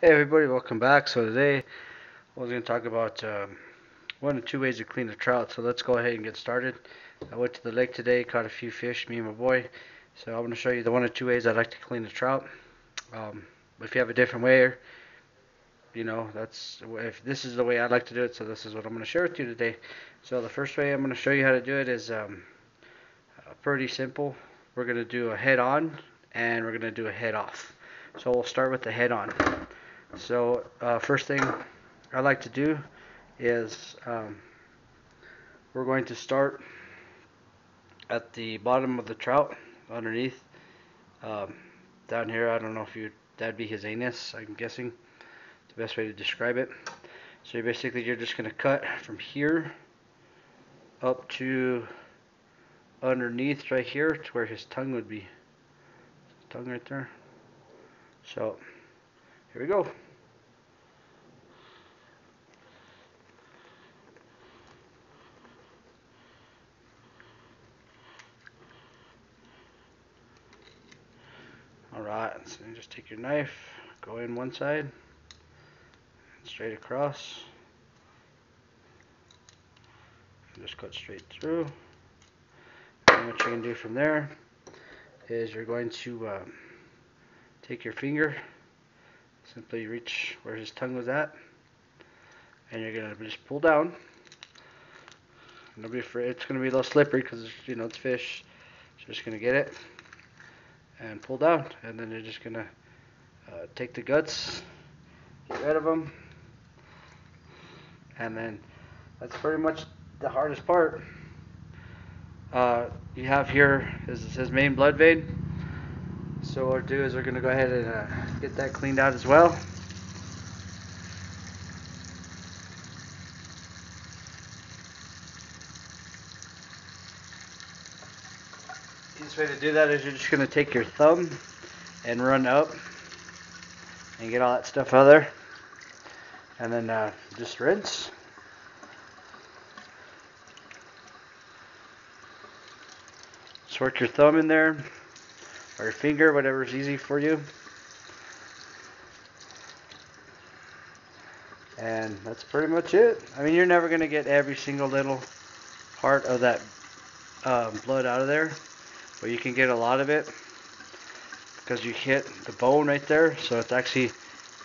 Hey everybody, welcome back. So today we're going to talk about one of two ways to clean a trout. So let's go ahead and get started. I went to the lake today, caught a few fish, me and my boy. So I'm going to show you the one of two ways I like to clean a trout. If you have a different way, that's if this is the way I like to do it. So this is what I'm going to share with you today. So the first way I'm going to show you how to do it is pretty simple. We're going to do a head on and we're going to do a head off. So we'll start with the head on. So first thing I like to do is we're going to start at the bottom of the trout underneath. Um, Down here, I don't know if that'd be his anus, I'm guessing. The best way to describe it. So you're just going to cut from here up to underneath right here to where his tongue would be. Tongue right there. So here we go. Alright, so you just take your knife, go in one side, straight across, and just cut straight through. And what you're going to do from there is you're going to take your finger, simply reach where his tongue was at, and you're going to just pull down. Don't be afraid, it's going to be a little slippery because it's fish. So you're just going to get it and pull down, and then you're just going to take the guts, get rid of them, and then that's pretty much the hardest part. You have here his main blood vein. So what we'll do is we're going to go ahead and get that cleaned out as well. Easiest way to do that is you're just going to take your thumb and run up and get all that stuff out of there. And then just rinse. Just work your thumb in there, or your finger, whatever's easy for you. And that's pretty much it. I mean, you're never going to get every single little part of that blood out of there, but you can get a lot of it because you hit the bone right there. So it's actually,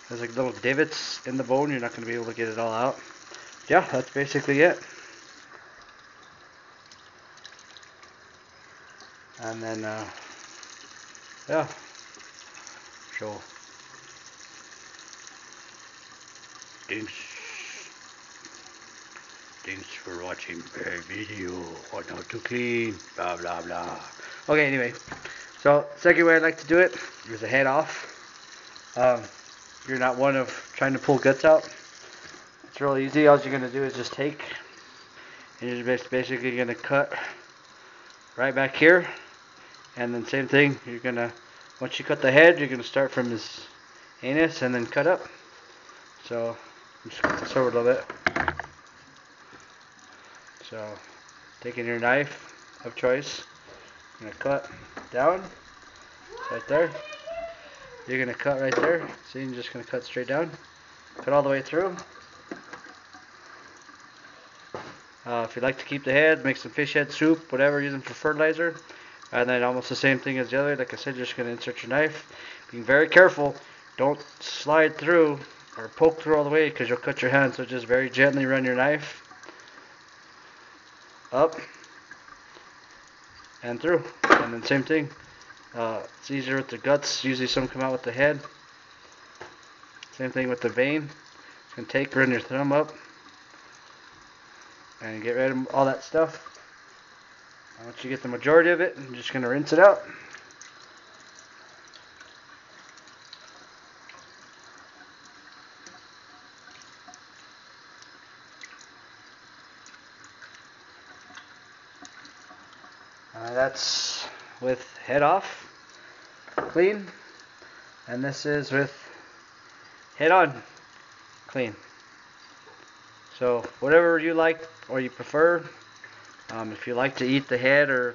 there's like little divots in the bone. You're not going to be able to get it all out. Yeah, that's basically it. And then, yeah, so thanks, thanks for watching my video on how to clean, blah, blah, blah. Okay, anyway, so second way I like to do it is a head off. You're not one of trying to pull guts out. It's real easy. All you're going to do is just take, and you're just basically going to cut right back here. And then same thing, you're going to, once you cut the head, you're going to start from his anus and then cut up. So, I'm just going to this over a little bit. So, taking your knife of choice, you're going to cut down, right there. You're going to cut right there. See, you're just going to cut straight down. Cut all the way through. If you'd like to keep the head, make some fish head soup, whatever, use them for fertilizer. And then almost the same thing as the other. Like I said, you're just going to insert your knife. Being very careful. Don't slide through or poke through all the way because you'll cut your hand. So just very gently run your knife up and through. And then same thing. It's easier with the guts. Usually some come out with the head. Same thing with the vein. You can take, run your thumb up and get rid of all that stuff. Once you get the majority of it, I'm just going to rinse it out. That's with head off, clean, and this is with head on, clean. So whatever you like or you prefer, if you like to eat the head or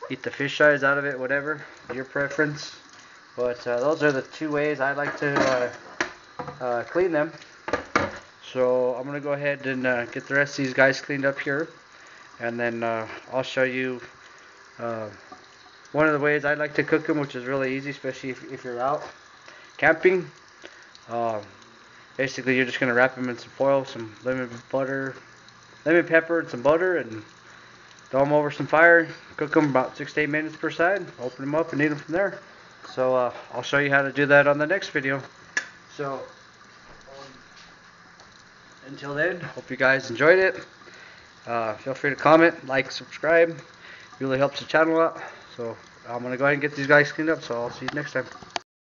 eat the fish eyes out of it, whatever, your preference. But those are the two ways I like to clean them. So I'm going to go ahead and get the rest of these guys cleaned up here. And then I'll show you one of the ways I like to cook them, which is really easy, especially if you're out camping. Basically, you're just going to wrap them in some foil, some lemon pepper, and some butter, and throw them over some fire. Cook them about 6 to 8 minutes per side. Open them up and eat them from there. So I'll show you how to do that on the next video. So until then, hope you guys enjoyed it. Feel free to comment, like, subscribe. It really helps the channel out. So I'm going to go ahead and get these guys cleaned up. So I'll see you next time.